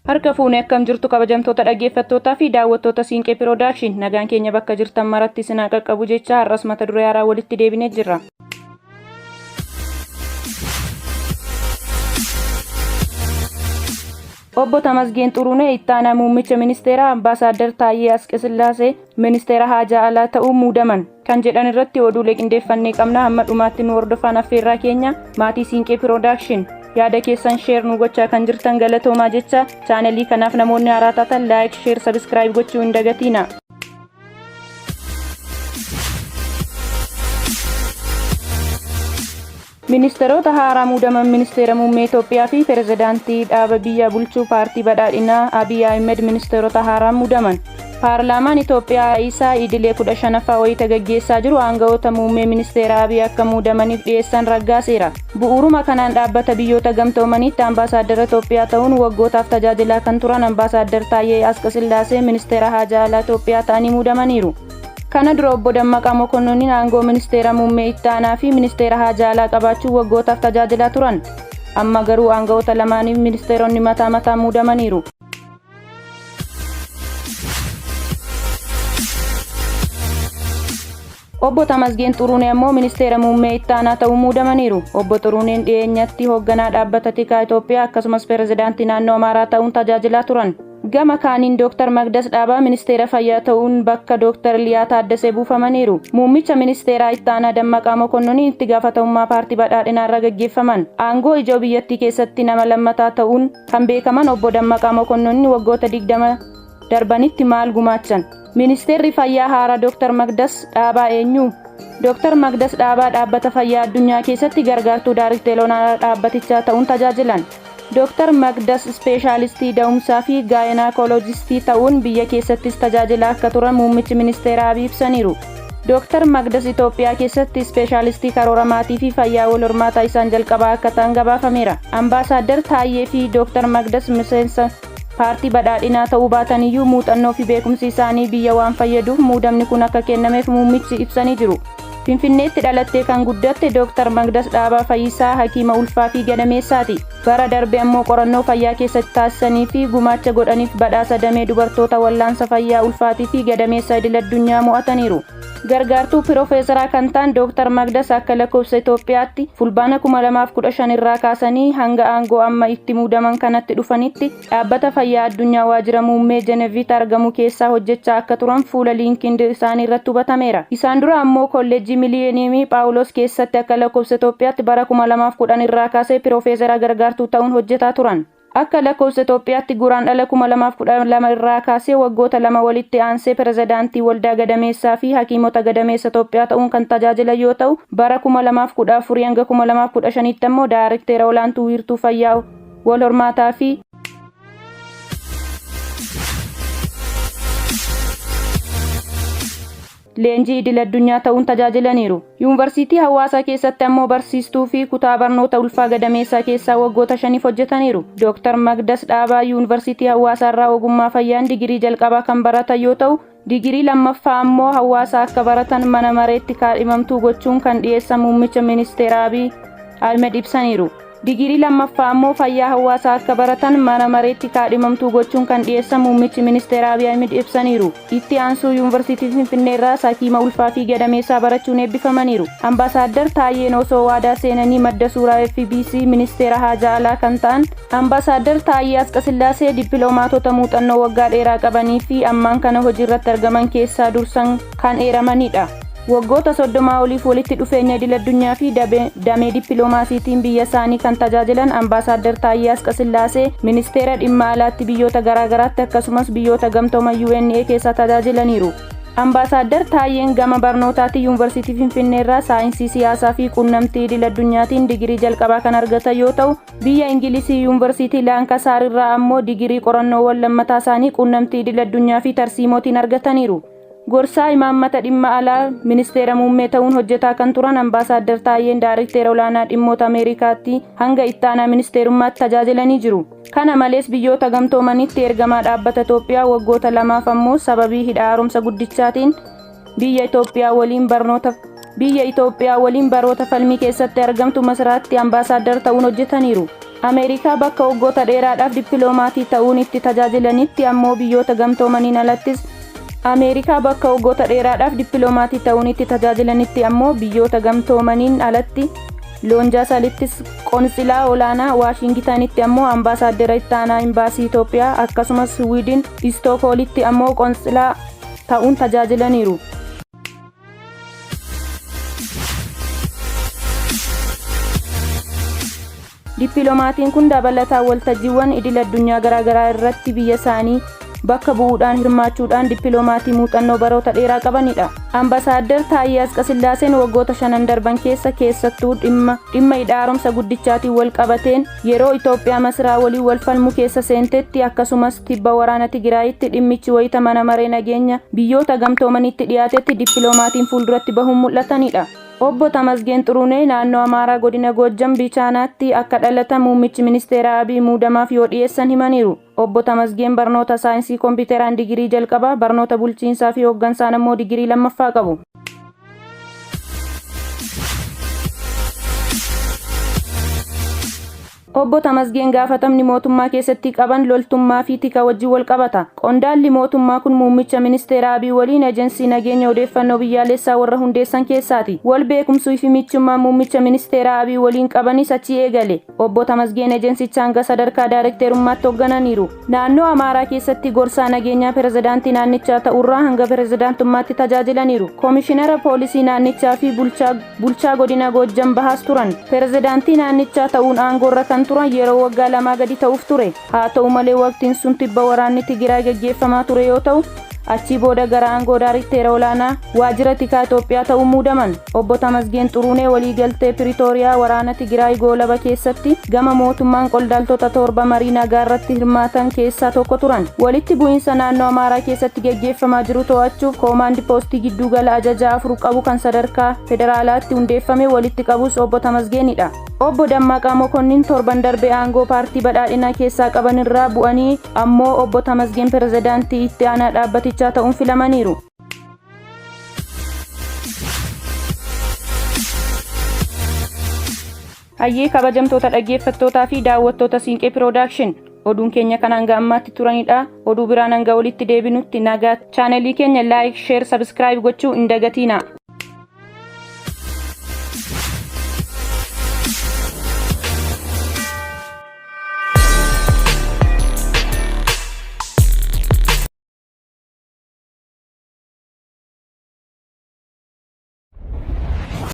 Harka fuunee akkam jirtu kabajamtoota dhaggeeffattootaa fi daawwattoota Siinqee Piroodakshin nagaan keenya bakka jirtan maratti sinaa qaqqabu jecha har'as mata duree haaraa walitti deebinee jirra. Obbo Tamasgeen Xuruunee ittaanaa muummicha ministeeraa Ambaasaadder Taayyee Asqasillaasee ministeera haajaa alaa ta'uu muudaman kan jedhan irratti oduulee qindeeffannee qabna. Hamma dhumaatti nu hordofaan affeerraa keenya maatii Siinqee Piroodakshin yaada keessan sheer nu gochaa kan jirtan galatoomaa jecha chaanelii kanaaf namoonni haaraa taatan laayik sheer sabiskiraayib gochuu hin dagatina. Ministeerota haaraa muudaman ministeera muummee Itoophiyaa fi pirezidaantii dhaaba biyya bulchuu paartii badhaadhinaa Abiy Ahmed ministeerota haaraa muudaman. Paarlaamaan Itoophiyaa isaa idilee 15ffaa wayita gaggeessaa jiru aangawoota muummee ministeera Abiy akka muudamaniif dhiyeessan raggaaseera. Bu'uuruma kanaan dhaabbata biyyoota gamtoomaniitti ambaasaadara Itoophiyaa ta'uun waggootaaf tajaajilaa kan turan ambaasaadder Taayyee Asqasillaasee ministeera haajaa alaa Itoophiyaa ta'anii muudamaniiru. Kana dura obbo Dammaqaa Mokonnooniin aangoo ministeera muummee ittaanaa fi ministeera haajaa alaa qabaachuu waggootaaf tajaajilaa turan. Amma garuu aangawoota lamaaniif ministeeronni mataa mataa muudamaniiru. Obbo Tamasgeen Xuruunee ammoo ministeera muummee ittaanaa ta'uu muudamaniiru. Obbo Xuruuneen dhiyeenyatti hoogganaa dhaabbata tikaa Itoophiyaa akkasumas pirezidaantii naannoo Amaaraa ta'uun tajaajilaa turan. Gama kaaniin Dr. Magdas Dhaabaa ministeera fayyaa ta'uun bakka Dr. Liyaa Taaddasee buufamaniiru. Muummicha ministeeraa ittaanaa Dammaqaa Mokonnooniin itti gaafatamummaa paartii badhaadhinaa irra gaggeeffaman. Aangoo ijoo biyyattii keessatti nama lammataa ta'uun kan beekaman obbo Dammaqaa Mokonnooniin waggoota 20 darbanitti maal gumaachan? Ministeerri fayyaa haaraa Dr. Magdas Dhaabaa eenyu? Dr. Magdas Dhaabaa dhaabbata fayyaa addunyaa keessatti gargaartuu daayirikteera olaanaa dhaabbatichaa ta'uun tajaajilan. Dr. Magdas ispeeshaalistii da'umsaa fi gaayinaakooloojistii ta'uun biyya keessattis tajaajilaa akka turan muummichi ministeeraa Abiy ibsaniiru. Dr. Magdas Itoophiyaa keessatti ispeeshaalistii karoora maatii fi fayyaa wal hormaataa isaan jalqabaa akka ta'an gabaafameera. Ambaasaadder Taayyee fi Dr. Magdas miseensa paartii badhaadhinaa ta'uu baataniyyuu muuxannoo fi beekumsi isaanii biyya waan fayyaduuf muudamni kun akka kennameef muummichi ibsanii jiru. Finfinneetti dhalattee kan guddatte Dr. Magdas Dhaabaa Fayyisaa hakiima ulfaa fi gadameessaati. Bara darbe ammoo qorannoo fayyaa keessatti taasisanii fi gumaacha godhaniif badhaasa damee dubartoota wallaansa fayyaa ulfaatii fi gadameessa idil addunyaa mo'ataniiru. Gargaartuu Piroofeesaraa kan ta'an Dr. Magdas akka lakkoofsa Itoophiyaatti fulbaana 2015 irraa kaasanii hanga aangoo amma itti muudaman kanatti dhufanitti dhaabbata fayyaa addunyaa waajjira muummee Jeneviitti argamu keessaa hojjechaa akka turan fuula liinkiin isaanii irratti hubatameera. Isaan dura ammoo kolleejjii Miliyeeniimii Phaawulos keessatti akka lakkoofsa Itoophiyaatti bara 2010 irraa kaasee piroofeesara gargaartuu ta'uun hojjetaa turan. Akka lakkoofsa Itoophiyaatti guraandhala 2012 irraa kaasee waggoota lama walitti aansee pirezidaantii waldaa gadameessaa fi hakiimota gadameessa Itoophiyaa ta'uun kan tajaajilan yoo ta'u bara 2014 hanga 2015tti ammoo daayirikteera olaantuu wiirtuu fayyaa wal hormaataa fi leenjii idil addunyaa ta'uun tajaajilaniiru. Yuunivarsiitii Hawaasaa keessatti ammoo barsiistuu fi kutaa barnoota ulfaa gadameessaa keessaa waggoota 5 hojjetaniiru. Dr. Magdas Dhaabaa Yuunivarsiitii Hawaasaa irraa ogummaa fayyaan digirii jalqabaa kan baratan yoo ta'u, digirii lammaffaa ammoo Hawaasaa akka baratan mana mareetti kaadhimamtuu gochuun kan dhiyeessan muummicha ministeera Abiy Ahmed ibsaniiru. Digirii lammaffaa ammoo fayyaa hawaasaa akka baratan mana mareetti kaadhimamtuu gochuun kan dhiyeessan muummichi ministeera Abiy Ahmed ibsaniiru. Itti aansuu Yuunivarsiitii Finfinnee irraa hakiima ulfaa fi gadameessaa barachuun eebbifamaniiru. Ambaasaadder Taayyeen osoo waadaa seenanii madda suuraa FBC ministeera haajaa alaa kan ta'an ambaasaadder Taayyee Asqasillaasee dippiloomaatota muuxannoo waggaa dheeraa qabanii fi ammaan kana hojii irratti argaman keessaa dursan kan eeramanidha. Waggoota 30 oliif walitti dhufeenya idil addunyaa fi damee dippiloomaasiitiin biyya isaanii kan tajaajilan ambaasaadder Taayyee Asqasillaasee ministeera dhimma alaatti biyyoota garaagaraatti akkasumas biyyoota gamtooman UNA keessa tajaajilaniiru. Ambaasaadder Taayyeen gama barnootaatiin Yuunivarsiitii Finfinnee irraa saayinsii siyaasaa fi quunnamtii idil addunyaatiin digirii jalqabaa kan argatan yoo ta'u, biyya Ingilizii Yuunivarsiitii Laankasaar irraa ammoo digirii qorannoowwan lammataa isaanii quunnamtii idil addunyaa fi tarsiimootiin argataniiru. Gorsaa imaammata dhimma alaa ministeera muummee ta'uun hojjetaa kan turan ambaasaadder Taayyeen daayirikteera olaanaa dhimmoota Ameerikaatti hanga ittaanaa ministeerummaatti tajaajilanii jiru. Kana malees biyyoota gamtoomanitti ergamaa dhaabbata Itoophiyaa waggoota lamaaf ammoo sababii hidha haaromsa guddichaatiin biyya Itoophiyaa waliin baroota falmii keessatti argamtu Masraatti ambaasaadder ta'uun hojjetaniiru. Ameerikaa bakka waggoota dheeraadhaaf dippiloomaatii ta'uun itti tajaajilanitti ammoo biyyoota gamtoomaniin alattis Ameerikaa bakka waggoota dheeraadhaaf dippiloomaatii ta'uun itti tajaajilanitti ammoo biyyoota gamtoomaniin alatti Loonjaasalittis qoonsilaa olaanaa Waashingitanitti ammoo ambaasaaddara itti aanaa imbaasii Itoophiyaa akkasumas Swiidin Istookhoolitti ammoo qoonsilaa ta'uun tajaajilaniiru. Dippiloomaatiin kun dabalataan waltajjiiwwan idil addunyaa garaagaraa irratti biyya isaanii bakka bu'uudhaan hirmaachuudhaan dippiloomaatii muuxannoo baroota dheeraa qabanidha. Ambasaaddar Taayyee Asqasillaaseen waggoota 5 darban keessa keessattuu dhimma hidhaaromsa guddichaatiin wal qabateen yeroo Itoophiyaa Masraa waliin wal falmuu keessa seentetti akkasumas tibba waraana Tigraayitti dhimmichi wayita mana maree nageenya biyyoota gamtoomanitti dhiyaatetti dippiloomaatiin fuulduratti bahuun mul'atanidha. Obbo Tamasgeen Xuruunee naannoo Amaaraa godina Goojjam Bichaanaatti akka dhalata muummichi ministeera Abiy muudamaaf yoo dhiyeessan himaniiru. Obbo Tamasgeen barnoota saayinsii kompiitaraan digirii jalqabaa, barnoota bulchiinsaa fi hooggansaan ammoo digirii lammaffaa qabu. Obbo Tamasgeen gaafatamni mootummaa keessatti qaban loltummaa fi tika wajjin wal qabata. Qondaalli mootummaa kun muummicha ministeera Abiy waliin ejensii nageenya odeeffannoo biyyaalessaa warra hundeessan keessaati. Wal beekumsuu fi michummaa muummicha ministeera Abiy waliin qabanis achi eegale. Obbo Tamasgeen ejensicha hanga sadarkaa daayirekteerummaatti hooggananiiru. Naannoo Amaaraa keessatti gorsaa nageenyaa pirezidaantii naannichaa ta'urraa hanga pirezidaantummaatti tajaajilaniiru. Koomishinara poolisii naannichaa fi bulchaa godina Goojjam Bahaas turan. Pirezidaantii naannichaa ta'uun aangoorra kan turan yeroo waggaa 2 gadi ta'uuf ture. Haa ta'u malee waqtiin sun tibba waraanni Tigraay gaggeeffamaa ture yoo ta'u achi booda gara aangoo daayirekteera olaanaa waajjira tikaa Itoophiyaa ta'uun muudaman. Obbo Tamasgeen Xuruunee waliigaltee Piriitooriyaa waraana Tigraay goolaba keessatti gama mootummaan qondaaltota 7 marii nagaa irratti hirmaatan keessaa tokko turan. Walitti bu'iinsa naannoo Amaaraa keessatti gaggeeffamaa jiru to'achuuf koomaandi poostii gidduu gala ajajaa 4 qabu kan sadarkaa federaalaatti hundeeffame walitti qabus Obbo Tamasgeenidha. Obbo Dammaqaa Mokonnin torban darbe aangoo paartii badhaadhinaa keessaa qaban irraa bu'anii ammoo Obbo Tamasgeen pirezidaantii itti aanaa dhaabbatichaa ta'uun filamaniiru. Hayyee kabajamtoota dhaggeeffattootaa fi daawwattoota Siinqee Piroodakshin oduun keenya kan hanga ammaatti turanidha. Oduu biraan hanga walitti deebinutti nagaa. Chaanelii keenya laayik, sheer, sabskiraayib gochuu hin dagatinaa.